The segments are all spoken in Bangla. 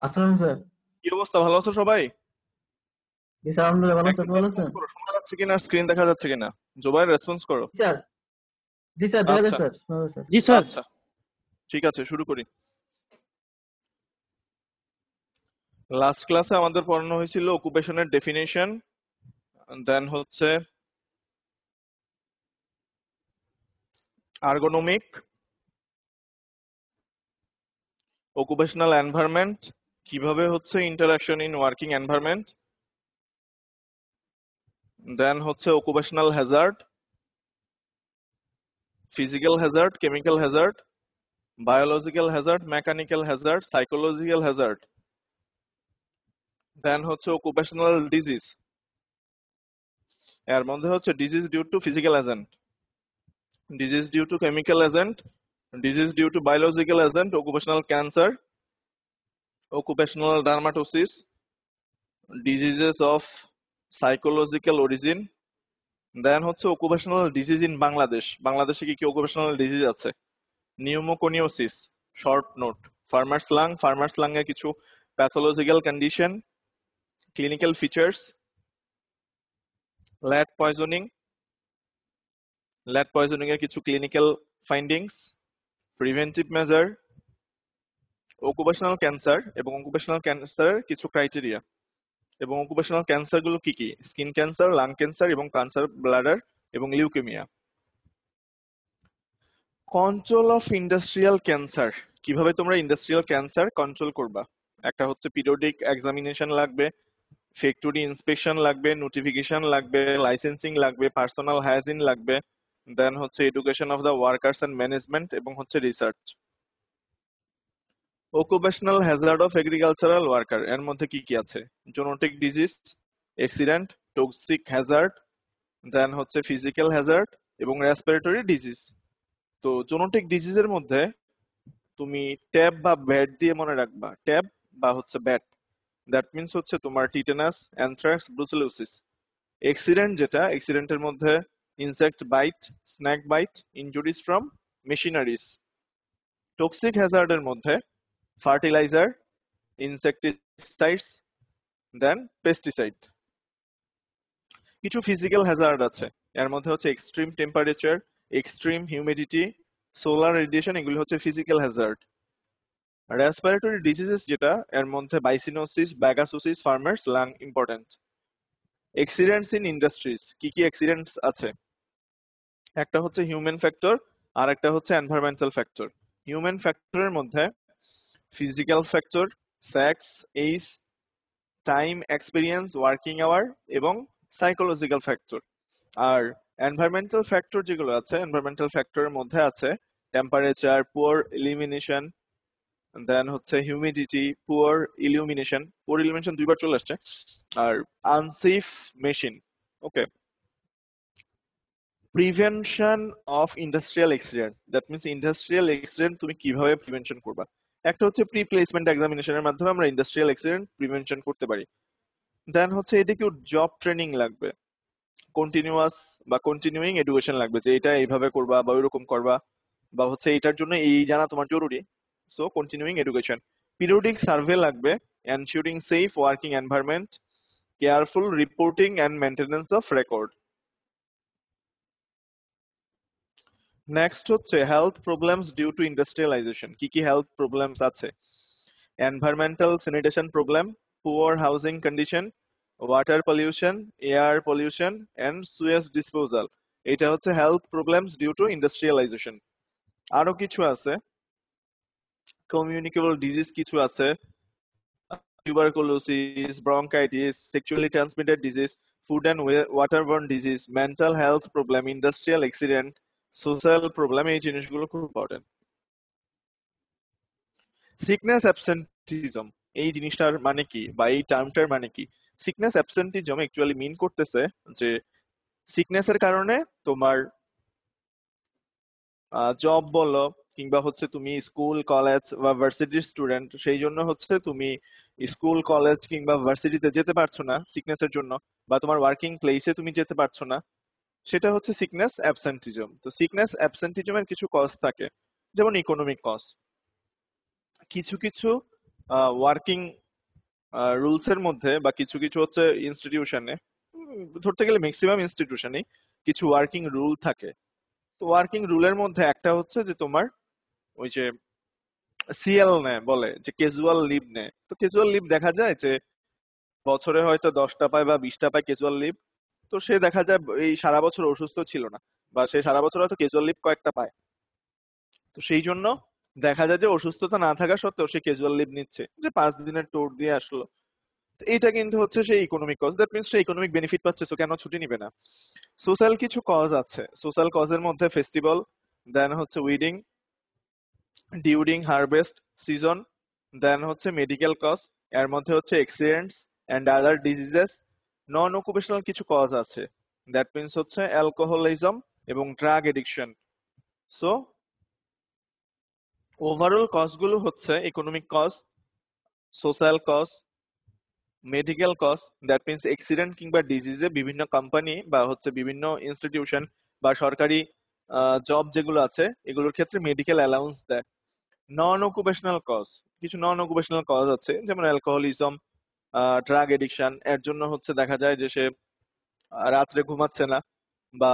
আসসালাম স্যার। কি অবস্থা, ভালো আছো সবাই? জি স্যার, আলহামদুলিল্লাহ ভালো একটু স্যার, ভালো রেসপন্স আছেন? করো, শোনা যাচ্ছে কিনা, স্ক্রিন দেখা যাচ্ছে কিনা। জোবাইর, রেসপন্স করো। জি স্যার। জি স্যার, দেখা যায় আচ্ছা স্যার, শোনা যায় স্যার। জি স্যার। আচ্ছা, ঠিক আছে, শুরু করি। লাস্ট ক্লাসে আমাদের পড়ানো হয়েছিল অকুপেশনের ডেফিনেশন, দেন হচ্ছে আর্গোনমিক, অকুপেশনাল এনভায়রনমেন্ট, কিভাবে হচ্ছে interaction in working environment, then হচ্ছে occupational hazard, physical hazard, chemical hazard, biological hazard, mechanical hazard, psychological hazard, then হচ্ছে অকুপেশনাল ডিজিজ। এর মধ্যে হচ্ছে disease due to physical agent, disease due to chemical agent, disease due to biological agent, occupational cancer, occupational dermatosis, diseases of psychological origin, দেন হচ্ছে occupational disease in বাংলাদেশ। বাংলাদেশে কি কি occupational disease আছে? Pneumoconiosis, short note, farmers lung এর কিছু pathological condition, clinical features, lad poisoning, lad poisoning এর কিছু clinical findings, preventive measure, occupational cancer এবং অকুপেশনাল ক্যান্সারের কিছু ক্রাইটেরিয়া, এবং অকুপেশনাল ক্যান্সার গুলো কি কি: স্কিন ক্যান্সার, লাং ক্যান্সার এবং ক্যান্সার ব্লাডার এবং leukaemia. Control of industrial cancer, কিভাবে তোমরা ইন্ডাস্ট্রিয়াল ক্যান্সার কন্ট্রোল করবা। একটা হচ্ছে পিরিয়ডিক এক্সামিনেশন লাগবে, ফ্যাক্টরি ইন্সপেকশন লাগবে, নোটিফিকেশন লাগবে, লাইসেন্সিং লাগবে, পার্সোনাল হাইজিন লাগবে, দেন হচ্ছে education of the workers and management এবং হচ্ছে research. Occupational hazard of agricultural worker এর মধ্যে কি কি আছে: zoonotic disease, accident, toxic hazard, then হচ্ছে ফিজিক্যাল হ্যাজার্ড এবং রেসপিরেটরি ডিজিজ। তো জোনোটিক ডিজিজের মধ্যে তুমি ট্যাব বা ব্যাট দিয়ে মনে রাখবা, ট্যাব বা হচ্ছে ব্যাট, দ্যাট মিন্স হচ্ছে তোমার টিটেনাস, অ্যানথ্রাক্স, ব্রুসেলোসিস। অ্যাক্সিডেন্ট, যেটা অ্যাক্সিডেন্টের মধ্যে insect bite, snake bite, injuries from machineries. Toxic হ্যাজার্ডের মধ্যে ফার্টিলাইজার, ইনসেক্টিসাইডস, দেন পেস্টিসাইড। কিছু ফিজিক্যাল হ্যাজার্ড আছে, এর মধ্যে হচ্ছে extreme temperature, extreme humidity, solar radiation, এগুলো হচ্ছে ফিজিক্যাল হ্যাজার্ড। রেসপিরেটরি ডিজিজেস যেটা, এর মধ্যে byssinosis, bagassosis, farmers lung important. Accidents in industries, কি কি অ্যাক্সিডেন্টস আছে: একটা হচ্ছে হিউম্যান ফ্যাক্টর, আর একটা হচ্ছে এনভায়রনমেন্টাল ফ্যাক্টর। হিউম্যান ফ্যাক্টরের মধ্যে physical factor, sex, age, time, experience, working hour এবং সাইকোলজিক্যাল ফ্যাক্টর। আর এনভায়রনমেন্টাল ফ্যাক্টর যেগুলো আছে, এনভায়রনমেন্টাল ফ্যাক্টরের মধ্যে আছে টেম্পারেচার, পুয়ার ইলিমিনেশন, দেন হচ্ছে হিউমিডিটি, পুয়ার ইলুমিনেশন দুইবার চলে আসছে, আর unsafe machine. Okay. Prevention of industrial accident, that means industrial accident তুমি কিভাবে প্রিভেনশন করবা। একটা হচ্ছে প্রি প্লেসমেন্ট এক্সামিনেশনের মাধ্যমে আমরা ইন্ডাস্ট্রিয়াল অ্যাক্সিডেন্ট প্রিভেনশন করতে পারি। দেন হচ্ছে এদিকেও জব ট্রেনিং লাগবে, কন্টিনিউয়াস বা কন্টিনিউইং এডুকেশন লাগবে, যে এটা এইভাবে করবা বা ওইরকম করবা, বা হচ্ছে এটার জন্য এই জানা তোমার জরুরি। So continuing education. Periodic survey লাগবে, ensuring safe working environment, careful reporting and maintenance of record. Next হচ্ছে health problems due to industrialization, কি কি হেলথ প্রবলেমস আছে: environmental sanitation problem, poor housing condition, water pollution, air pollution and sewage disposal. এটা হচ্ছে health problems due to industrialization. আরো কিছু আছে, কমিউনিকেবল ডিজিজ কিছু আছে, tuberculosis, bronchitis, sexually transmitted disease, food and waterborne disease, mental health problem, industrial accident, social problem, এই জিনিসগুলো খুব ইম্পর্টেন্ট। সিকনেস অ্যাবসেন্টিজম, এই জিনিসটার মানে কি বা এই টার্মটার মানে কি? সিকনেস অ্যাবসেন্টিজম অ্যাকচুয়ালি মিন করতেছে যে সিকনেসের কারণে তোমার জব বলো, কিংবা হচ্ছে তুমি স্কুল কলেজ বা ভার্সিটির স্টুডেন্ট, সেই জন্য হচ্ছে তুমি স্কুল কলেজ কিংবা ভার্সিটিতে যেতে পারছো না সিকনেসের জন্য, বা তোমার ওয়ার্কিং প্লেসে তুমি যেতে পারছো না, সেটা হচ্ছে সিকনেস অ্যাবসেন্টিজম। তো সিকনেস অ্যাবসেন্টিজমের কিছু কজ থাকে, যেমন ইকোনমিক কজ, কিছু কিছু ওয়ার্কিং রুলস এর মধ্যে বা কিছু কিছু হচ্ছে ইনস্টিটিউশনে, ধরতে গেলে ম্যাক্সিমাম ইনস্টিটিউশনেই কিছু ওয়ার্কিং রুল থাকে। তো ওয়ার্কিং রুলের মধ্যে একটা হচ্ছে যে তোমার ওই যে সিএল নেয়, বলে যে ক্যাজুয়াল লিভ নেয়। তো ক্যাজুয়াল লিভ দেখা যায় যে বছরে হয়তো 10টা পায় বা 20টা পায় ক্যাজুয়াল লিভ। তো সে দেখা যায় এই সারা বছর অসুস্থ ছিল না, বা সে সারা বছর হয়তো ক্যাজুয়াল লিভ কয়েকটা পায়। তো সেই জন্য দেখা যায় যে অসুস্থতা না থাকা সত্ত্বেও সে ক্যাজুয়াল লিভ নিচ্ছে, যে 5 দিনের ট্যুর দিয়ে আসলো। তো এইটা কিন্তু হচ্ছে সেই ইকোনমিক কজ, দ্যাট মিনস সে ইকোনমিক বেনিফিট পাচ্ছে, সো কেন ছুটি নিবে না। সোশ্যাল কিছু কজ আছে, সোশ্যাল কজের মধ্যে ফেস্টিভ্যাল, দেন হচ্ছে weeding during harvest season, then হচ্ছে মেডিকেল কজ, এর মধ্যে হচ্ছে accidents and other diseases. Non occupational কিছু কজ আছে, দ্যাট মিনস হচ্ছে অ্যালকোহলিজম এবং drug addiction. So overall cause গুলো হচ্ছে economic cause, social cause, medical cause, that means accident কিংবা ডিজিজে বিভিন্ন কোম্পানি বা হচ্ছে বিভিন্ন ইনস্টিটিউশন বা সরকারি জব যেগুলো আছে এগুলোর ক্ষেত্রে মেডিকেল অ্যালাউন্স দেয়। নন অকুপেশনাল কজ, কিছু নন অকুপেশনাল কজ আছে, যেমন অ্যালকোহলিজম, ড্রাগ এডিকশন, এর জন্য হচ্ছে দেখা যায় যে সে রাত্রে ঘুমাচ্ছে না, বা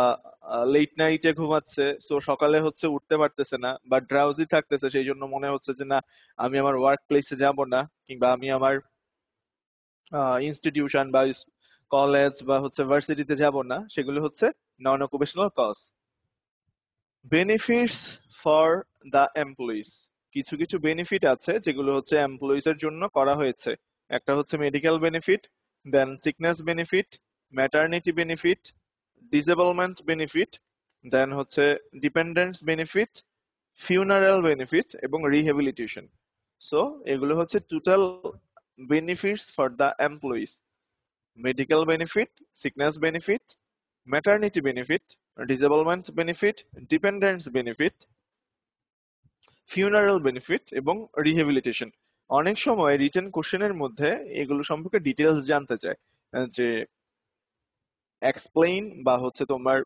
লেট নাইটে ঘুমাচ্ছে, সো সকালে হচ্ছে উঠতে পারতেছে না, বা ড্রাউজি থাকতেছে, সেই জন্য মনে হচ্ছে যে না আমি আমার ওয়ার্ক প্লেসে যাব না, কিংবা আমি আমার ইনস্টিটিউশন বা কলেজ বা হচ্ছে ভার্সিটিতে যাব না। সেগুলো হচ্ছে non occupational cause. Benefits for the employees, কিছু কিছু বেনিফিট আছে যেগুলো হচ্ছে এমপ্লয়িজ এর জন্য করা হয়েছে। একটা হচ্ছে medical benefit, then sickness benefit, maternity benefit, disablement benefit, then হচ্ছে ডিপেন্ডেন্স বেনিফিট, ফিউনারাল বেনিফিট এবং রিহেবিলিটেশন। সো এগুলো হচ্ছে total benefits for the employees: medical benefit, sickness benefit, maternity benefit, disablement benefit, dependence benefit, funeral benefit এবং রিহেবিলিটেশন। অনেক সময় রিটেন কোশ্চেনের মধ্যে এগুলো সম্পর্কে ডিটেলস জানতে চায়, যে এক্সপ্লেইন বা হচ্ছে তোমার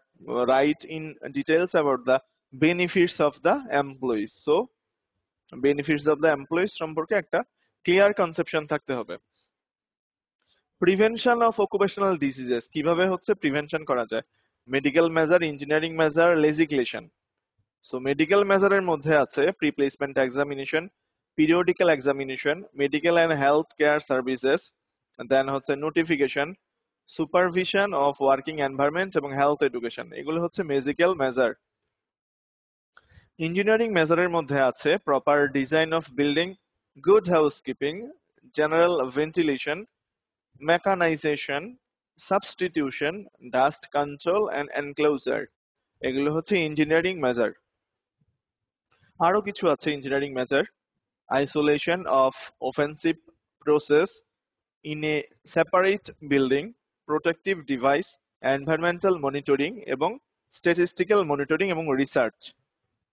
right in details about the benefits of the employees. So benefits of the employees সম্পর্কে একটা ক্লিয়ার কনসেপশন থাকতে হবে। প্রিভেনশন অফ অকুপেশনাল ডিজিজেস, কিভাবে হচ্ছে প্রিভেনশন করা যায়? Medical measure, engineering measure, legislation. So medical মেজারের মধ্যে আছে pre placement examination, periodical examination, medical and health care services, then হচ্ছে notification, supervision of working environment এবং হেলথ এডুকেশন। এগুলো হচ্ছে মেডিকেল মেজার। ইঞ্জিনিয়ারিং মেজারের মধ্যে আছে proper design of building, good housekeeping, general ventilation, mechanization, substitution, dust control and enclosure. এগুলো হচ্ছে ইঞ্জিনিয়ারিং মেজার। আরো কিছু আছে engineering measure: isolation of offensive process in a separate building, protective device, environmental monitoring এবং স্ট্যাটিস্টিক্যাল মনিটরিং এবং রিসার্চ।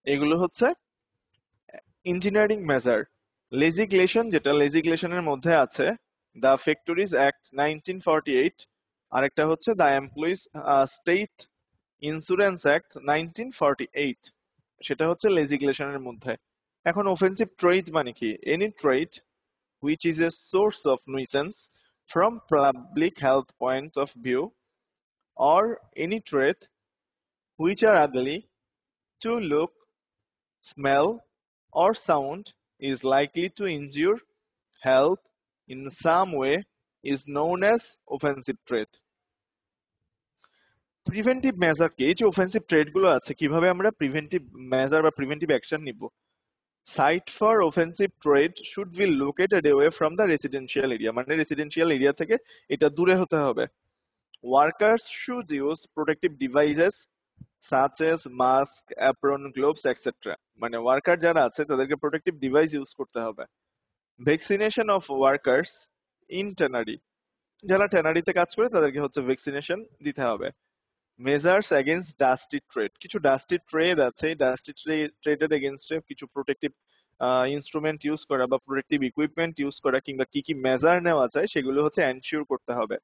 এগুলো হচ্ছে ইঞ্জিনিয়ারিং মেজার। লেজিসলেশন, যেটা লেজিসলেশনের মধ্যে আছে দ্য ফ্যাক্টরিজ অ্যাক্ট 1948, আরেকটা হচ্ছে the employees state insurance act 1948, সেটা হচ্ছে লেজিসলেশনের মধ্যে। এখন অফেন্সিভ ট্রেড মানে কি? Any trade which is a source of nuisance from public health point of view, or any trait which are ugly to look, smell, or sound, is likely to injure health in some way, is known as offensive trait. Preventive measure কি? এই যে অফেন্সিভ ট্রেড গুলো আছে, কিভাবে আমরা প্রিভেন্টিভ মেজার বা প্রিভেন্টিভ অ্যাকশন নিব? Site for offensive trade should be located away from the residential area, মানে রেসিডেন্সিয়াল এরিয়া থেকে এটা দূরে হতে হবে। Workers should use protective devices such as mask, apron, gloves etcetera. মানে ওয়ার্কার যারা আছে তাদেরকে প্রোটেক্টিভ ডিভাইস ইউজ করতে হবে। Vaccination of workers in tannery, যারা ট্যানারিতে কাজ করে তাদেরকে হচ্ছে ভ্যাকসিনেশন দিতে হবে। মেজার্স এগেইনস্ট ডাস্টি ট্রেড, কিছু ডাস্টি ট্রেড আছে, ডাস্টি ট্রেডের এগেইনস্টে কিছু প্রোটেক্টিভ ইনস্ট্রুমেন্ট ইউজ করা বা প্রোটেক্টিভ ইকুইপমেন্ট ইউজ করা কিংবা কি কি মেজার নেওয়া যায় সেগুলো হচ্ছে এনশিওর করতে হবে।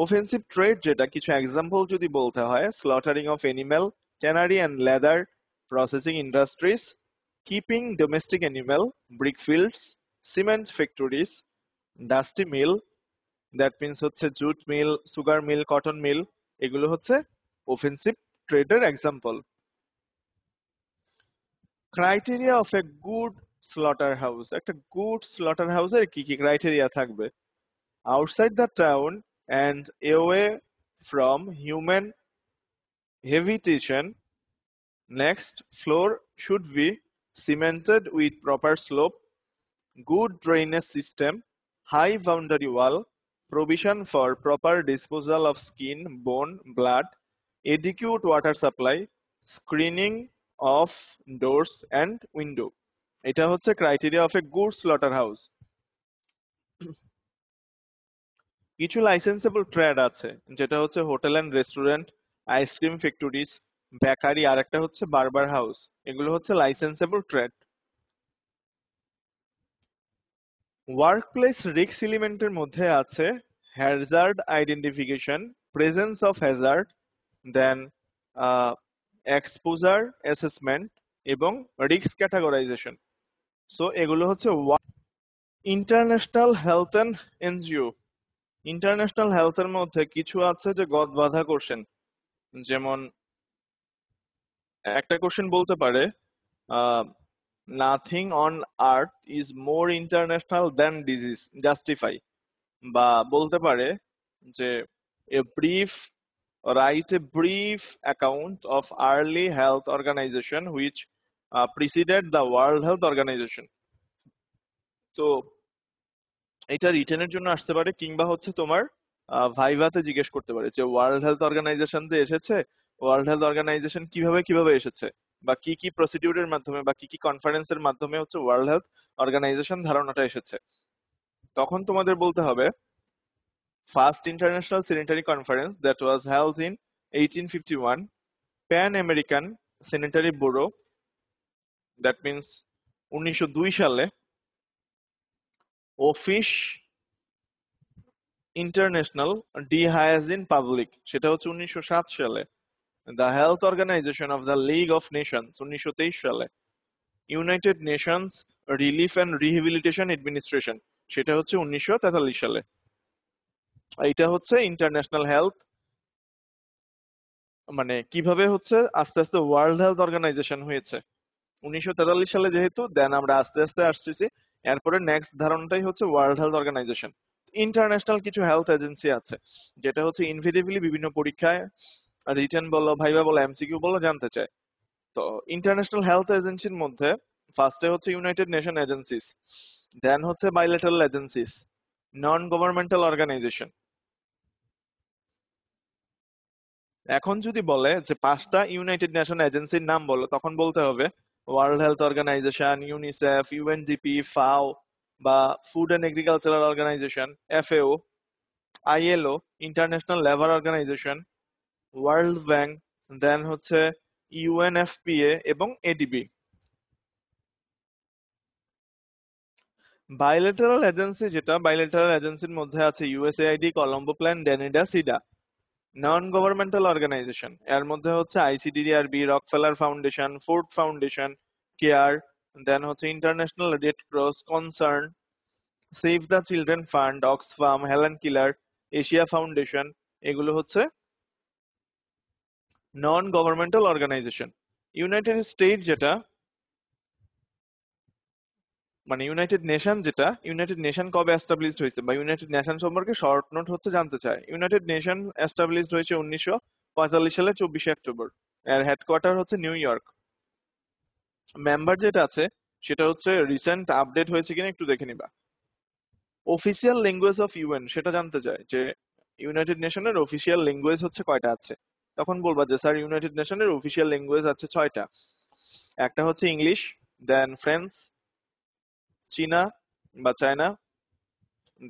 অফেন্সিভ ট্রেড যেটা, কিছু এক্সাম্পল যদি বলতে হয়: slaughtering of animal, tannery and leather processing industries, keeping domestic animal, brick fields, cement factories, dusty mill, that means হচ্ছে jute mill, sugar mill, cotton mill, এগুলো হচ্ছে অফেন্সিভ ট্রেডের example. Criteria of a good slaughter house, একটা গুড স্লটার হাউসের কি কি ক্রাইটেরিয়া থাকবে? Outside the town and away from human habitation. Next, floor should be cemented with proper slope, good drainage system, high boundary wall, provision for proper disposal of skin, bone, blood, adequate water supply, screening of doors and window. এটা হচ্ছে criteria of a good slaughter house. কিছু লাইসেন্সেবল ট্রেড আছে, যেটা হচ্ছে hotel and restaurant, ice cream factories, bakery, আর একটা হচ্ছে বার্বার হাউস। এগুলো হচ্ছে লাইসেন্সেবল ট্রেড। ওয়ার্কপ্লেস রিস্ক এলিমেন্টের মধ্যে আছে hazard identification, presence of hazard, then exposure assessment এবং রিস্ক ক্যাটাগরাইজেশন। সো এগুলো হচ্ছে international health and NGO. International হেলথের মধ্যে কিছু আছে যে গদ বাঁধা কোশ্চেন, যেমন একটা কোশ্চেন বলতে পারে nothing on earth is more international than disease, justify. বা বলতে পারে যে a brief write a brief account of early health organisation which preceded the world health Organisation. তো এটা রিটেনের জন্য আসতে পারে, কিংবা হচ্ছে তোমার ভাইভাতে জিজ্ঞেস করতে পারে যে ওয়ার্ল্ড হেলথ অর্গানাইজেশন তো এসেছে, ওয়ার্ল্ড হেলথ অর্গানাইজেশন কিভাবে কিভাবে এসেছে, বা কি কি প্রসিডিউরের মাধ্যমে বা কি কি কনফারেন্সের মাধ্যমে হচ্ছে ওয়ার্ল্ড হেলথ অর্গানাইজেশন ধারণাটা এসেছে। তখন তোমাদের বলতে হবে first international sanitary conference that was held in 1851, Pan American sanitary bureau, that means 1902 সালে, Office International de Hygiene Public, সেটা হচ্ছে 1907 সালে, the health organisation of the League of Nations 1923 সালে, United Nations Relief and Rehabilitation Administration, সেটা হচ্ছে 1943 সালে। এইটা হচ্ছে ইন্টারন্যাশনাল হেলথ, মানে কিভাবে হচ্ছে আস্তে আস্তে ওয়ার্ল্ড হেলথ অর্গানাইজেশন হয়েছে 1943 সালে, যেহেতু দেন আমরা আস্তে আস্তে আসতেছি, এরপরে নেক্সট ধারণাটাই হচ্ছে ওয়ার্ল্ড হেলথ অর্গানাইজেশন। ইন্টারন্যাশনাল কিছু হেলথ এজেন্সি আছে, যেটা হচ্ছে ইনভিটেভলি বিভিন্ন পরীক্ষায় রিটেন বলো, ভাইভা বলো, এমসিকিউ বলো জানতে চায়। তো ইন্টারন্যাশনাল হেলথ এজেন্সির মধ্যে ফার্স্টে হচ্ছে ইউনাইটেড নেশন এজেন্সিস, দেন হচ্ছে bilateral agencies, non governmental organisation. এখন যদি বলে যে 5টা ইউনাইটেড নেশন এজেন্সির নাম বলো, তখন বলতে হবে World health Organization, UNICEF, UNDP, FAO বা Food and Agricultural Organization, FAO, ILO, International Labour organisation, World Bank, then হচ্ছে ইউএনএফপিএ এবং এডিবি। বাইলেটারাল এজেন্সি, যেটা বাইলেটারাল এজেন্সির মধ্যে আছে USAID, Colombo Plan, DANIDA, SIDA. Non governmental organization এর মধ্যে হচ্ছে ICDDRB, Rockefeller Foundation, Ford Foundation, CARE, then হচ্ছে International Red Cross, Concern, Save the Children Fund, Oxfam, Helen Keller, Asia Foundation. এগুলো হচ্ছে non governmental organisation. United state যেটা, মানে ইউনাইটেড নেশন যেটা, ইউনাইটেড নেশন কবে এস্টাবলিশড হয়েছে বা ইউনাইটেড নেশন সম্পর্কে শর্ট নোট হচ্ছে জানতে চায়। ইউনাইটেড নেশন এস্টাবলিশড হয়েছে 1945 সালের 24শে অক্টোবর। এর হেডকোয়ার্টার হচ্ছে নিউ ইয়র্ক। মেম্বার যেটা আছে সেটা হচ্ছে রিসেন্ট আপডেট হয়েছে কিনা একটু দেখে নিবা। অফিসিয়াল ল্যাঙ্গুয়েজ অফ ইউএন সেটা জানতে চায় যে ইউনাইটেড নেশনের অফিসিয়াল ল্যাঙ্গুয়েজ হচ্ছে কয়টা আছে, তখন বলবা যে স্যার ইউনাইটেড নেশনের অফিসিয়াল ল্যাঙ্গুয়েজ আছে 6টা। একটা হচ্ছে ইংলিশ, দেন ফ্রেঞ্চ, চীনা বা চায়না,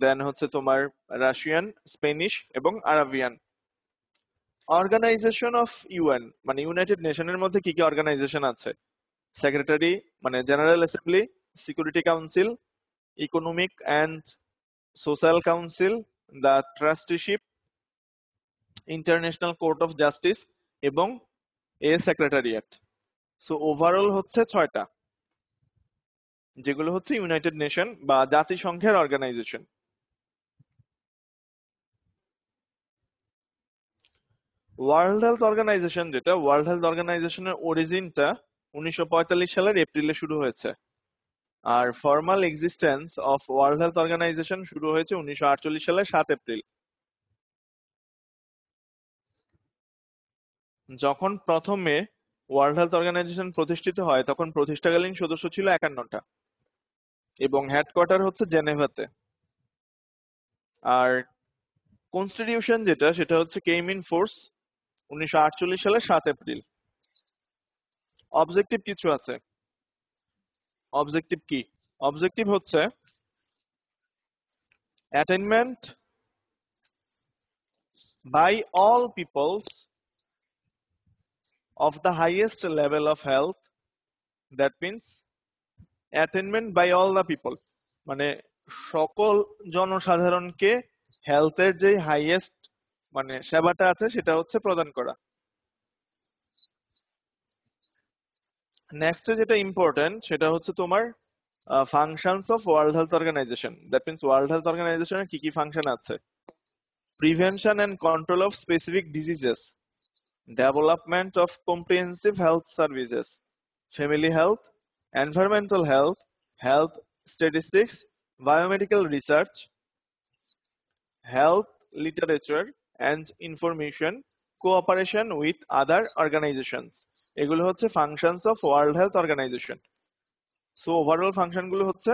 দেন হচ্ছে তোমার রাশিয়ান, স্পেনিশ এবং আরাবিয়ান। অর্গানাইজেশন অফ ইউএন, মানে ইউনাইটেড নেশনের মধ্যে কি কি অর্গানাইজেশন আছে? সেক্রেটারি মানে general assembly, security council, economic and social council, the trusteeship, international court of justice এবং এ সেক্রেটারিয়েট। সো ওভারঅল হচ্ছে 6টা। যেগুলো হচ্ছে ইউনাইটেড নেশন বা জাতিসংঘের অর্গানাইজেশন। ওয়ার্ল্ড হেলথ অর্গানাইজেশন যেটা, ওয়ার্ল্ড হেলথ অর্গানাইজেশনের অরিজিনটা 1945 সালের এপ্রিলে শুরু হয়েছে। আর formal existence of world health Organization শুরু হয়েছে 1948 সালের 7 এপ্রিল। যখন প্রথমে ওয়ার্ল্ড হেলথ অর্গানাইজেশন প্রতিষ্ঠিত হয় তখন প্রতিষ্ঠাকালীন সদস্য ছিল 51টা এবং হেডকোয়ার্টার হচ্ছে জেনেভাতে। আর কনস্টিটিউশন যেটা, সেটা হচ্ছে কেম ইন ফোর্স 1948 সালের 7 এপ্রিল। অবজেক্টিভ কিছু আছে। অবজেক্টিভ কি? অবজেক্টিভ হচ্ছে attainment by all peoples of the highest level of health, that means attainment by all the people, মানে সকল জনসাধারণকে হেলথের যে হাইয়েস্ট মানে সেবাটা আছে সেটা হচ্ছে প্রদান করা। নেক্সট যেটা ইম্পর্টেন্ট সেটা হচ্ছে তোমার functions of world health Organisation. That means World health অর্গানাইজেশনের কি কি ফাংশন আছে? Prevention and control of specific diseases, development of comprehensive health services, family health, environmental health, health statistics, biomedical research, health literature and information, cooperation with other organizations. এগুলো হচ্ছে functions of World Health Organization. So overall function গুলো হচ্ছে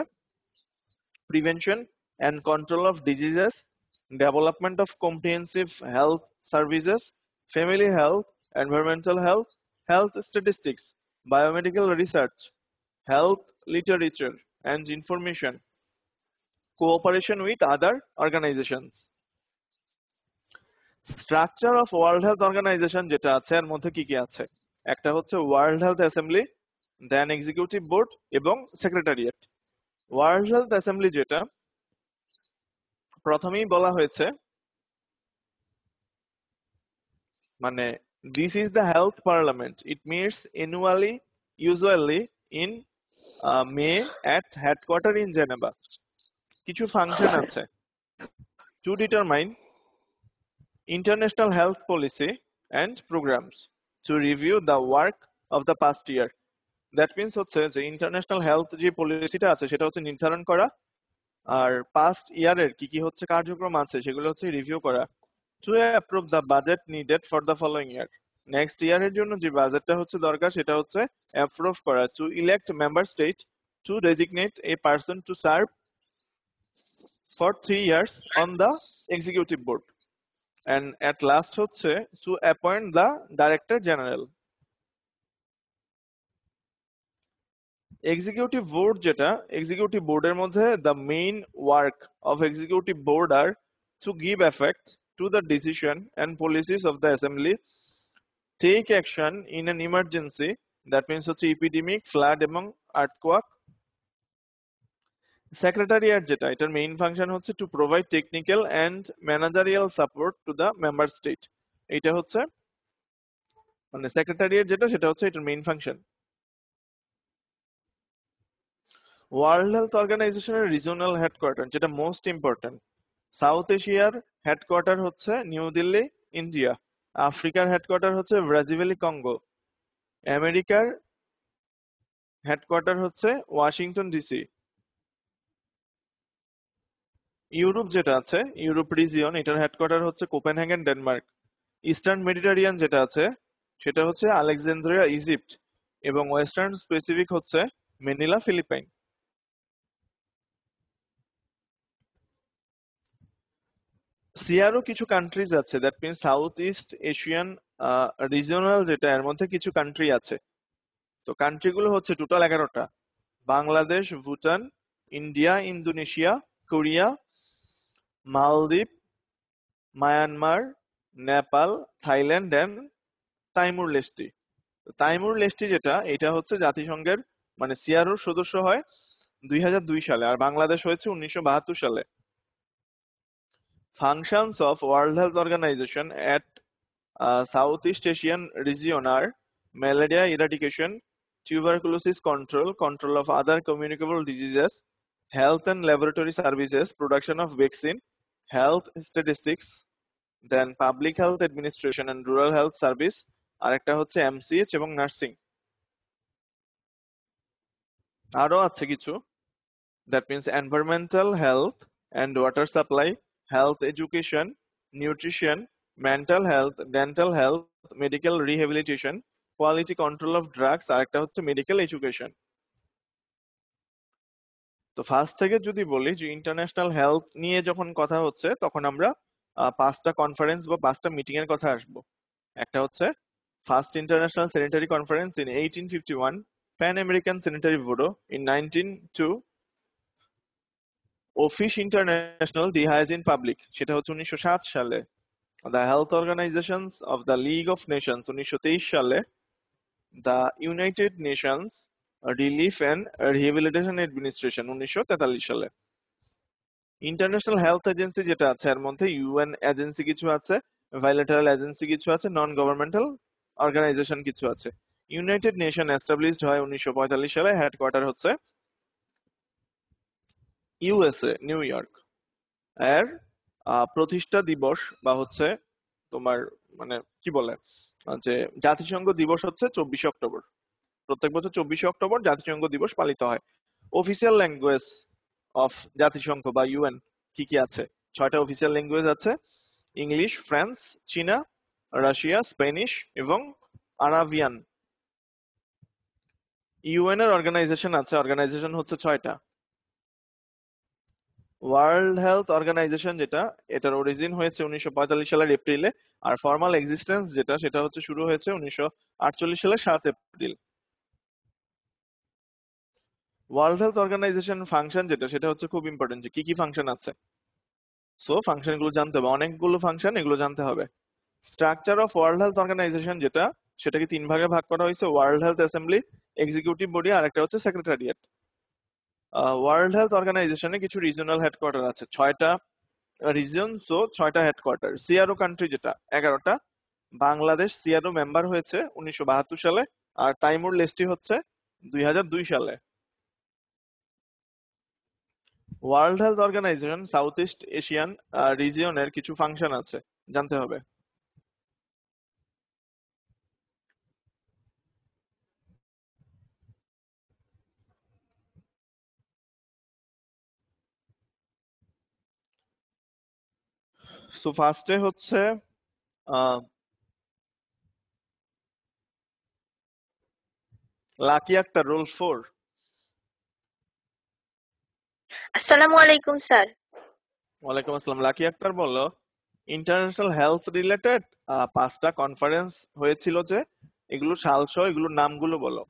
prevention and control of diseases, development of comprehensive health services, family health, environmental health, health statistics, biomedical research, health literature and information, cooperation with other organizations. Structure of world health organisation যেটা আছে এর মধ্যে কি কি আছে? একটা হচ্ছে World health Assembly, then executive board এবং সেক্রেটারিয়েট। ওয়ার্ল্ড হেলথ অ্যাসেম্বলি যেটা, প্রথমেই বলা হয়েছে মানে this is the health parliament, it meets annually, usually in May at headquarter in Geneva. কিছু ফাংশন আছে। to determine international health policy and programs, to review the work of the past year. That means হচ্ছে যে ইন্টারন্যাশনাল হেলথ যে পলিসিটা আছে সেটা হচ্ছে নির্ধারণ করা, আর পাস্ট ইয়ারের কি কি হচ্ছে কার্যক্রম আছে সেগুলো হচ্ছে রিভিউ করা। to approve the budget needed for the following year, next ইয়ারের জন্য যে বাজেটটা হচ্ছে দরকার সেটা হচ্ছে অ্যাপ্রুভ করা। to elect member state, to designate a person to serve for 3 years on the executive board, and at last হচ্ছে to appoint the director general. Executive board যেটা, এক্সিকিউটিভ বোর্ডের মধ্যে the main work of executive board are to give effect to the decision and policies of the assembly, take action in an emergency, that means হচ্ছে epidemic, flood এবং earthquake. সেক্রেটারিয়েট যেটা, এটার মেইন ফাংশন হচ্ছে to provide technical and managerial support to the member state. এটা হচ্ছে মানে সেক্রেটারিয়েট যেটা সেটা হচ্ছে এটার মেইন ফাংশন। ওয়ার্ল্ড হেলথ অর্গানাইজেশনের রিজিওনাল হেডকোয়ার্টার যেটা মোস্ট ইম্পর্টেন্ট, সাউথ এশিয়ার হেডকোয়ার্টার হচ্ছে নিউ দিল্লি, ইন্ডিয়া। আফ্রিকার হেডকোয়ার্টার হচ্ছে ব্রাজিলিয়ালি কঙ্গো। আমেরিকার হেডকোয়ার্টার হচ্ছে ওয়াশিংটন ডিসি। ইউরোপ যেটা আছে, ইউরোপ রিজিয়ন, এটার হেডকোয়ার্টার হচ্ছে কোপেনহেগেন, ডেনমার্ক। ইস্টার্ন মেডিটেরিয়ান যেটা আছে সেটা হচ্ছে আলেকজান্দ্রিয়া, ইজিপ্ট, এবং ওয়েস্টার্ন স্পেসিফিক হচ্ছে ম্যানিলা, ফিলিপাইন। সিআরও কিছু কান্ট্রিজ আছে, that means south East Asian regional যেটা, এর মধ্যে কিছু কান্ট্রি আছে। তো কান্ট্রিগুলো হচ্ছে টোটাল 11টা: Bangladesh, Bhutan, India, Indonesia, Korea, Maldives, Myanmar, Nepal, Thailand and Timor Leste. Timor Leste যেটা, এটা হচ্ছে জাতিসংঘের মানে সিআরওর সদস্য হয় 2002 সালে, আর বাংলাদেশ হয়েছে 1972 সালে। Functions of World Health Organization at Southeast Asian region are malaria eradication, tuberculosis control, control of other communicable diseases, health and laboratory services, production of vaccine, health statistics, then public health administration and rural health service, আরেকটা হচ্ছে এমসিএইচ এবং নার্সিং। আরো আছে কিছু, that means environmental health and water supply, health education, nutrition, mental health, dental health, medical rehabilitation, quality control of drugs, আরেকটা হচ্ছে medical education। তো ফার্স্ট থেকে যদি বলি যে ইন্টারন্যাশনাল হেলথ নিয়ে যখন কথা হচ্ছে তখন আমরা পাঁচটা কনফারেন্স বা পাঁচটা মিটিং এর কথা আসবো। একটা হচ্ছে first international sanitary conference in 1851, Pan American sanitary bureau in 1902, Office International de Hygiene Public, সেটা হচ্ছে 1907 সালে, the health organisations of the League of Nations 1923 সালে, the United Nations Relief and Rehabilitation Administration 1943 সালে। ইন্টারন্যাশনাল হেলথ এজেন্সি যেটা আছে এর মধ্যে ইউএন এজেন্সি কিছু আছে, বাইলেটারাল এজেন্সি কিছু আছে, নন গভর্নমেন্টাল অর্গানাইজেশন কিছু আছে। ইউনাইটেড নেশন এস্টাবলিশড হয় 1945 সালে, হেডকোয়ার্টার হচ্ছে ইউএসএ, নিউ ইয়র্ক। এর প্রতিষ্ঠা দিবস বা হচ্ছে তোমার মানে কি বলে যে জাতিসংঘ দিবস হচ্ছে 24 অক্টোবর। প্রত্যেক বছর 24 অক্টোবর জাতিসংঘ দিবস পালিত হয়। অফিসিয়াল ল্যাঙ্গুয়েজ অফ জাতিসংঘ বা ইউএন কি কি আছে? 6টা অফিসিয়াল ল্যাঙ্গুয়েজ আছে, ইংলিশ, ফ্রান্স, চীনা, রাশিয়া, স্প্যানিশ এবং আরাবিয়ান। ইউএন এর অর্গানাইজেশন আছে, অর্গানাইজেশন হচ্ছে 6টা। ওয়ার্ল্ড হেলথ অর্গানাইজেশন যেটা, এটার অরিজিন হয়েছে 1945 সালের এপ্রিলে, আর ফর্মাল এক্সিস্টেন্স যেটা সেটা হচ্ছে শুরু হয়েছে 1948 সালের 7 April. World health Organisation function যেটা সেটা হচ্ছে খুব ইম্পর্টেন্ট, যে কি কি ফাংশন আছে। সো ফাংশন গুলো জানতে হবে, অনেকগুলো ফাংশন, এগুলো জানতে হবে। Structure of world health organisation যেটা, সেটাকে 3 ভাগে ভাগ করা হয়েছে, World health Assembly, executive body আর একটা হচ্ছে সেক্রেটারিয়েট। ওয়ার্ল্ড হেলথ অর্গানাইজেশনে কিছু রিজিওনাল হেডকোয়ার্টার আছে, 6টা রিজন, সো 6টা হেডকোয়ার্টার। সিআরও কান্ট্রি যেটা 11টা, বাংলাদেশ সিআরও মেম্বার হয়েছে 1972 সালে, আর তাইমুর লেস্টি হচ্ছে 2002 সালে। World health Organization South East Asian রিজিয়নের কিছু ফাংশন আছে, জানতে হবে। সো ফার্স্টে হচ্ছে লাকি আক্তার, রোল 4। আসসালামু আলাইকুম স্যার। ওয়ালাইকুম আসসালাম। লাকি আক্তার বললো ইন্টারন্যাশনাল হেলথ রিলেটেড 5টা কনফারেন্স হয়েছিল, যে এগুলো সালসহ এগুলোর নামগুলো বলো।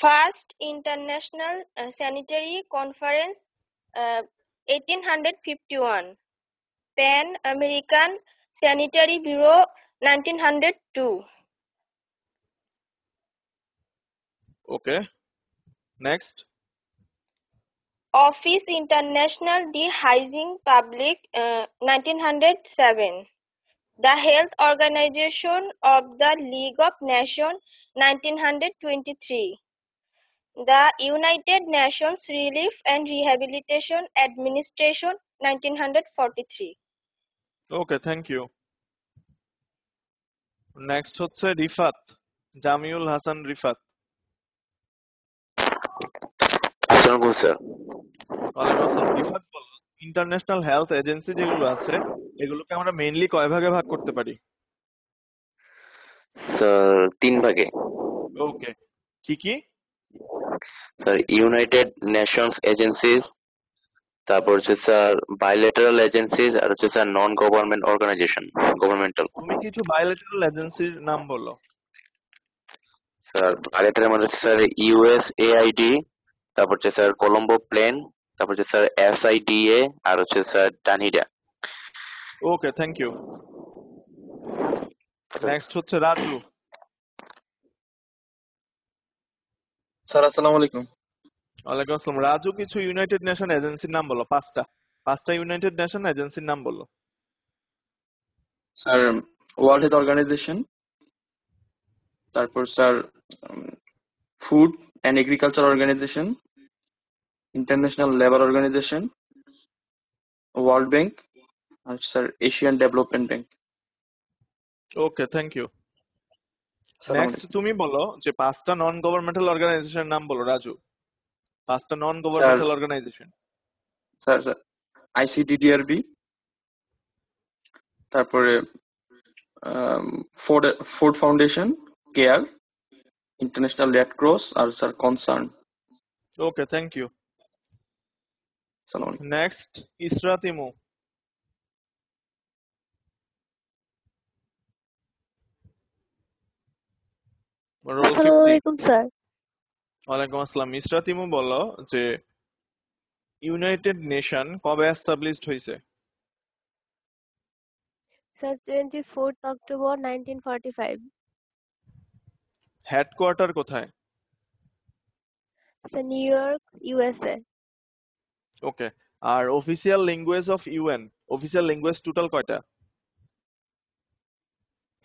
First international sanitary conference 1851, Pan American sanitary bureau 1902, okay, next. Office International de Hygiene public 1907, the Health Organization of the League of Nations 1923, the United Nations Relief and Rehabilitation Administration 1943. Okay, thank you. Next হচ্ছে রিফাত, জামিউল হাসান রিফাত। আসসালামু স্যার। ওয়ালাইকুম আসসালাম। রিফাত বলল ইন্টারন্যাশনাল হেলথ এজেন্সি যেগুলো আছে এগুলোকে আমরা মেইনলি কয় ভাগে ভাগ করতে পারি? স্যার 3 ভাগে। ওকে, কি কি? স্যার ইউনাইটেড নেশনস এজেন্সিস, তারপর হচ্ছে স্যার বাইলেটারাল এজেন্সিস, আর হচ্ছে sir non government organisation, governmental. তুমি কিছু বায়োলেটারাল এজেন্সির নাম বলো। স্যার বাইলেটারাল মানে হচ্ছে স্যার ইউএসএআইডি, তারপর হচ্ছে স্যার কলম্বো প্লেন, তারপর হচ্ছে স্যার এসআইডিএ, আর হচ্ছে sir DANIDA. Okay, thank you. Next হচ্ছে রাজু। স্যার আসসালামু আলাইকুম। ওয়ালাইকুম আসসালাম। রাজু কিছু ইউনাইটেড নেশন এজেন্সির নাম বলো, পাঁচটা ইউনাইটেড নেশন এজেন্সির নাম বলো। স্যার ওয়ার্ল্ড হেলথ অর্গানাইজেশন, তারপর sir Food and Agriculture Organisation, International Labour organisation, World Bank, আর sir Asian Development Bank. Okay, thank you. সালাম নেক্সট আলাইকুম তুমি বলো যে 5টা নন গভর্নমেন্টাল অর্গানাইজেশনের নাম বলো রাজু। 5টা non sir. Governmental organization. Sir ICDDRB, তারপরে Ford Foundation, CARE, International Red Cross, আর sir Concern. Okay, thank you. সালাম আলাইকুম। নেক্সট ইসরাত ইমু। রোল 50। আসসালামু আলাইকুম স্যার। ওয়ালাইকুম আসসালাম। ইসরাত ইমু বলো যে ইউনাইটেড নেশন কবে এস্টাবলিশড হয়েছে? Sir 24th October 1945। হেডকোয়ার্টার কোথায়? Sir New York, USA. Okay. আর official language of UN, official language total কয়টা?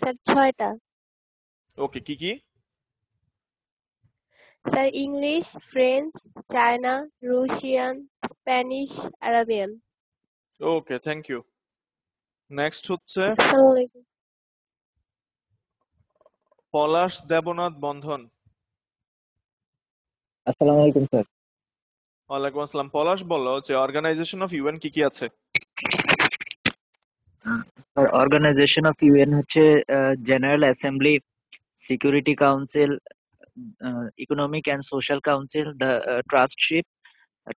স্যার 6টা। ওকে, কি কি? Sir English, French, China, Russian, Spanish, Arabian. Okay, thank you. Next হচ্ছে আসসালামু আলাইকুম। পলাশ দেবনাথ বন্ধন। আসসালামু আলাইকুম স্যার। ওয়ালাইকুম আসসালাম। পলাশ বলো যে অর্গানাইজেশন অফ ইউএন কি কি আছে? স্যার অর্গানাইজেশন অফ ইউএন হচ্ছে general assembly, security council, economic and social council, the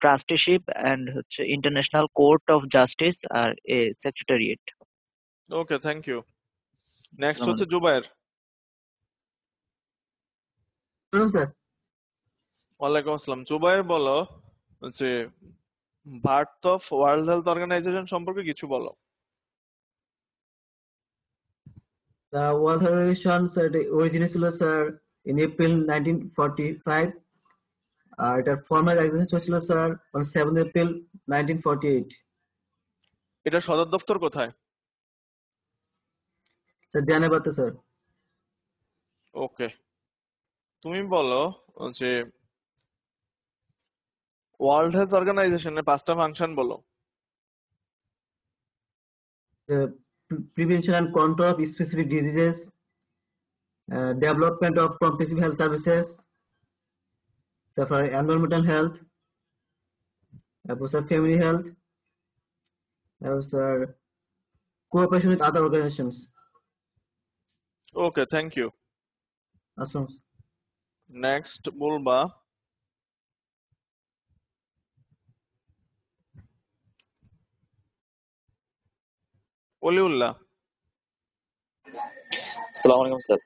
trusteeship and হচ্ছে ইন্টারন্যাশনাল কোর্ট অফ জাস্টিস আর a secretariat. Okay, thank you. Next আসসালামু হচ্ছে আলাইকুম। জুবায়ের। স্যার ওয়ালাইকুম আসসালাম। জুবায়ের বলো যে birth of world health organization সম্পর্কে কিছু বলো। The World Health Organization sir origin ছিল স্যার ইন এপ্রিল 1945 আর এটার ফর্মাল এক্সিস্টেন্স হয়েছিল স্যার অন 7 এপ্রিল 1948। এটা সদর দফতর কোথায়? স্যার জেনেভাতে স্যার। ওকে। তুমি বলো যে ওয়ার্ল্ড হেলথ অর্গানাইজেশনের 5টা ফাংশন বলো। Prevention and control of specific diseases, development of comprehensive health services, so for environmental health, for family health, for cooperation with other organizations. Okay, thank you. Awesome. Next বলবা অলিউল্লাহ। আসসালামু আলাইকুম স্যার।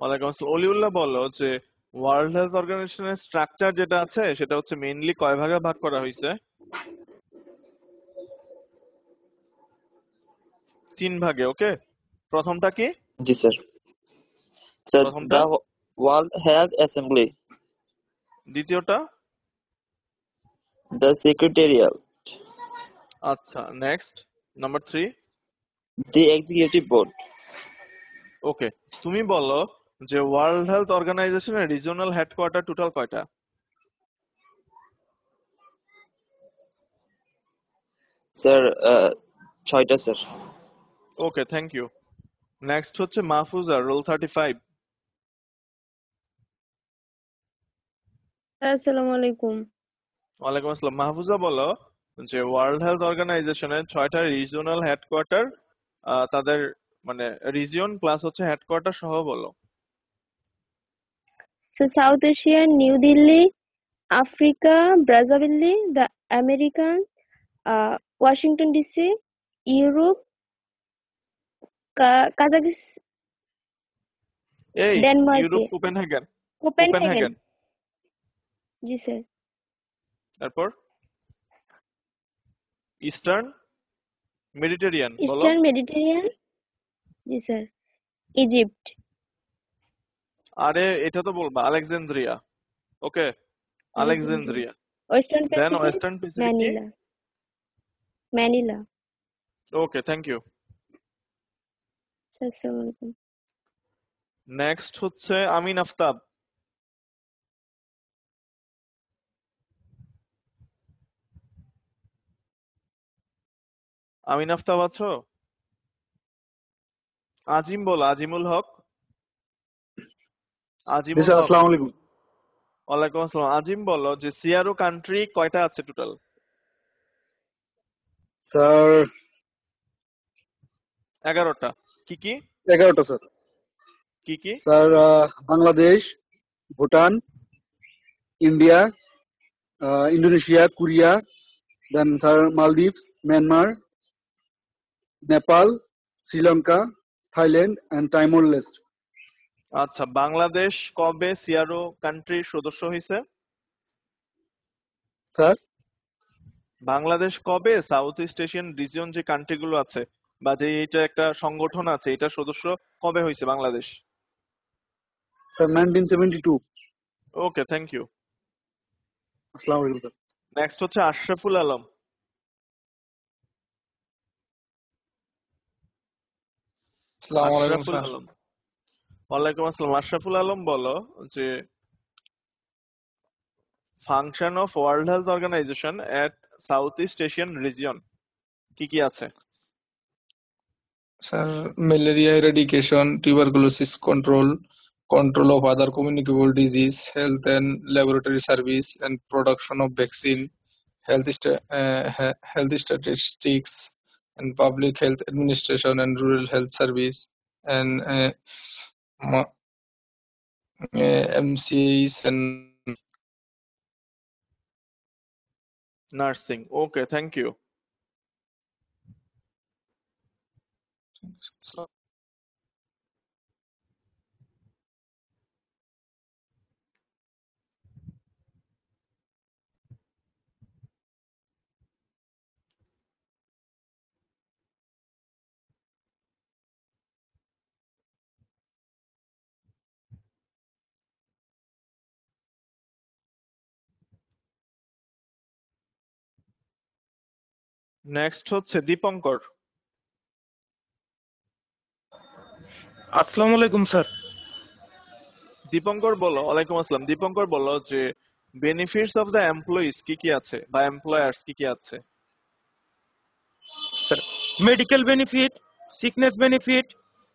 ওয়ালাইকুম আসসালাম। অলিউল্লাহ বলো যে ওয়ার্ল্ড হেলথ অর্গানাইজেশনের স্ট্রাকচার যেটা আছে সেটা হচ্ছে মেইনলি কয় ভাগে ভাগ করা হয়েছে? 3 ভাগে। ওকে, প্রথমটা কি? জি স্যার। স্যার প্রথমটা? দ্য ওয়ার্ল্ড হেলথ অ্যাসেম্বলি, দ্বিতীয়টা? দ্য সেক্রেটারিয়াল, আচ্ছা, next number 3? The executive board. Okay. তুমি বলো যে ওয়ার্ল্ড হেলথ অর্গানাইজেশনের রিজিওনাল হেডকোয়ার্টার টোটাল কয়টা? স্যার 6টা sir. Okay, thank you. Next হচ্ছে মাহফুজা, রোল 35। স্যার আসসালামু আলাইকুম। ওয়ালাইকুম আসসালাম। মাহফুজা বলো যে ওয়ার্ল্ড হেলথ অর্গানাইজেশনের 6টা রিজিওনাল হেডকোয়ার্টার, তাদের মানে রিজিয়ন প্লাস হচ্ছে হেডকোয়ার্টার সহ বলো। Sir south Asia, New Delhi, Africa, Brazzaville, the American, Washington DC, Europe, Kazakhstan, এই ডেনমার্কে, ইউরোপ কোপেনহেগেন। কোপেনহেগেন। জি স্যার। তারপর ইস্টার্ন মেডিটেরিয়ান বলো। Eastern Mediterranean. জি স্যার। ইজিপ্ট। আরে এটা তো বলবা Alexandria. Okay, Alexandria. Western then Pacific, western Pacific কি? Manila. Manila. Okay, thank you. Sir আসসালামু আলাইকুম। নেক্সট হচ্ছে আমিন আফতাব। আমিন আফতাব আছো? আজিম বলো, আজিমুল হক। জি আজিমুল স্যার, হক। আসসালামু আলাইকুম। ওয়ালাইকুম আসসালাম। আজিম বলো যে সিআরও কান্ট্রি কয়টা আছে টোটাল? স্যার 11টা। কি কি? 11টা স্যার। কি কি? Sir Bangladesh, Bhutan, India, Indonesia, Korea, then sir Maldives, Myanmar, Nepal, Sri Lanka, Thailand and Timor Leste. আচ্ছা, বাংলাদেশ কবে সিআরও কান্ট্রির সদস্য হয়েছে? স্যার বাংলাদেশ কবে সাউথ ইস্ট এশিয়ান রিজিয়ন যে কান্ট্রি গুলো আছে বা যে এটা একটা সংগঠন আছে, এটা সদস্য কবে হয়েছে Bangladesh? Sir 1972। Okay, thank you. আসসালামু আলাইকুম স্যার। নেক্সট হচ্ছে আশরাফুল আলম। আসসালামু আলাইকুম আশরাফুল স্যার। আলম। ওয়ালাইকুম আসসালাম। আশরাফুল আলম বলো যে function of world health Organisation at South East Asian region কি কি আছে? Sir malaria eradication, tuberculosis control, control of other communicable disease, health and laboratory service and production of vaccine, health statistics and public health administration and rural health service and MCAs and nursing. Okay, thank you. Next হচ্ছে দীপঙ্কর। আসসালামু আলাইকুম স্যার। দীপঙ্কর বলো। ওয়ালাইকুম আসসালাম। দীপঙ্কর বলো যে বেনিফিটস অফ দ্য এমপ্লয়িজ কি কি আছে বা এমপ্লয়ার্স কি কি আছে? Sir medical benefit, sickness benefit,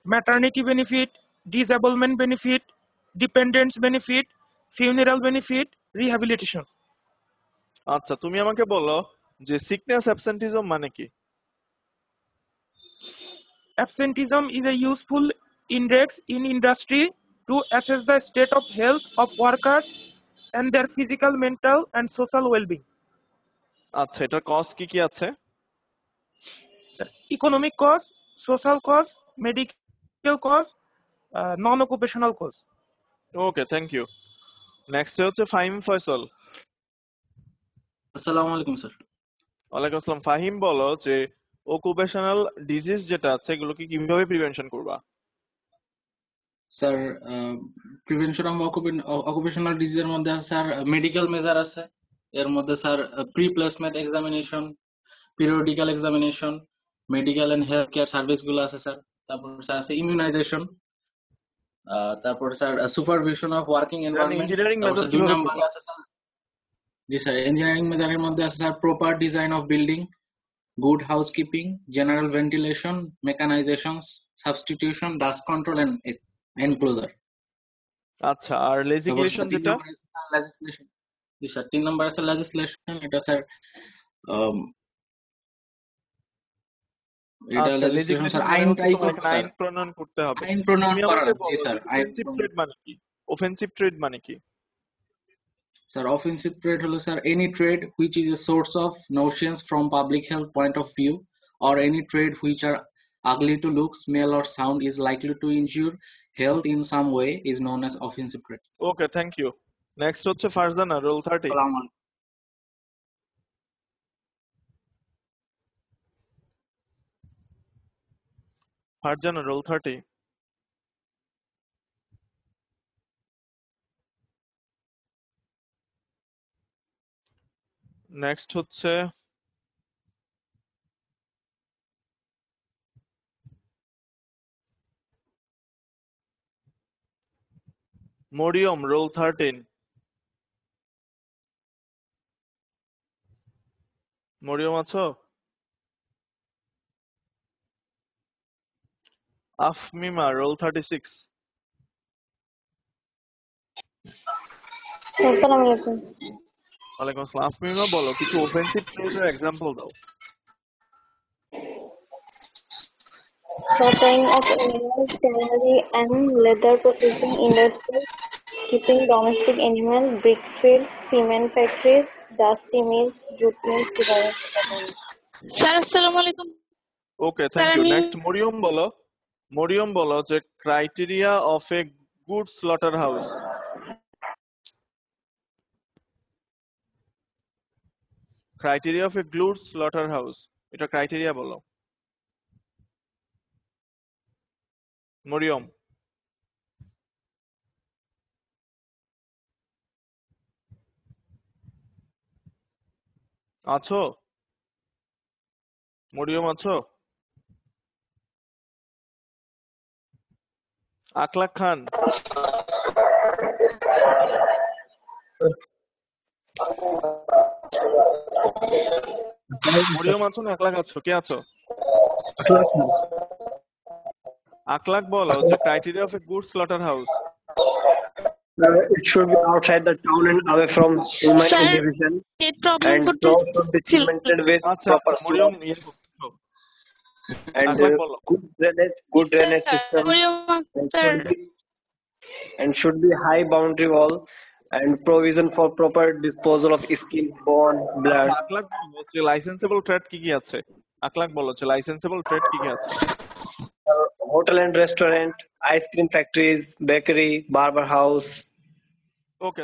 maternity benefit, disablement benefit, dependence benefit, funeral benefit, rehabilitation. আচ্ছা, তুমি আমাকে বলো যে সিকনেস অ্যাবসেন্টিজম মানে কি? Absenteeism is a useful index in industry to assess the state of health of workers and their physical, mental, and social well-being. আচ্ছা, এটার কজ কি কি আছে? Sir, economic cause, social cause, medical cause, non-occupational cause. Okay, thank you. Next হচ্ছে ফাহিম ফয়সল। আসসালামু আলাইকুম স্যার। ওয়ালাইকুম আসসালাম। ফাহিম বলো যে অকুপেশনাল ডিজিজ যেটা আছে এগুলোকে কিভাবে প্রিভেনশন করবা? স্যার প্রিভেনশন অফ অকুপেশনাল ডিজিজের মধ্যে আছে স্যার মেডিকেল মেজার আছে, এর মধ্যে sir pre placement examination, periodical examination, medical and health care service গুলো আছে স্যার। তারপর স্যার আছে ইমিউনাইজেশন, তারপর sir supervision of working environment. Engineering তারপর মেথড স্যার 2 কিভাবে নম্বরে করবা? আছে স্যার, জি স্যার, ইঞ্জিনিয়ারিং মেজারের মধ্যে আছে sir proper design of building, good housekeeping, general ventilation, mechanizations, substitution, dust control and enclosure. আচ্ছা, আর তারপর লেজিসলেশন স্যার 3 যেটা? নম্বরে আছে legislation। জি স্যার, 3 নম্বরে আছে legislation, এটা স্যার এটা আচ্ছা, legislation লেজিসলেশন স্যার মানে হচ্ছে আইনটাই তোমার করবো এখানে স্যার, আইন প্রণয়ন করতে হবে। আইন প্রণয়ন তুমি আমাকে করানো। জি বলো যে স্যার, আইন অফেন্সিভ প্রণয়ন। ট্রেড মানে কি? অফেন্সিভ ট্রেড মানে কি? স্যার অফেন্সিভ ট্রেড হলো sir any trade which is a source of nuisance from public health point of view or any trade which are ugly to look, smell or sound is likely to injure health in some way is known as offensive trade. Okay, thank you. Next হচ্ছে ফারজানা, রোল 30। আসসালামু আলাইকুম। ফারজানা, রোল 30। নেক্সট হচ্ছে মরিয়ম, রোল 13। মরিয়ম আছো? আফমিমা, রোল 36। আসসালামু আলাইকুম। ওয়ালাইকুম আসসালাম। আফমিমা বলো, কিছু অফেন্সিভ ট্রেডের এক্সাম্পল দাও। Slaughtering of animals, tannery and leather processing industries, keeping domestic animals, brick fields, cement factories, dusty mills, jute mills, cigarette factories. Sir আসসালামু আলাইকুম। ওকে, স্যার থ্যাংক ইউ। আমি নেক্সট মরিয়ম বলো যে criteria of a good slaughter house. Criteria of a good slaughter house, এটা ক্রাইটেরিয়া বলো মরিয়ম। আছো মরিয়ম? আছো? আকলাক খান, মরিয়ম আছো না আকলাক আছো? কে আছো? আকলাক বলো যে criteria of a good slaughter house. It should be outside the town and away from human sir inhibition, net problem and floor should be করতেছিল। cemented with আচ্ছা proper Mariam slope and Akhlak বলো। good drainage system, Mariam and sir should be high boundary wall and provision for proper disposal of skin, bone, blood. আচ্ছা আকলাক বলো যে লাইসেন্সেবল ট্রেড কি কি আছে। আকলাক বলো যে লাইসেন্সেবল ট্রেড কি কি আছে। Hotel and restaurant, ice cream factories, bakery, barber house. Okay.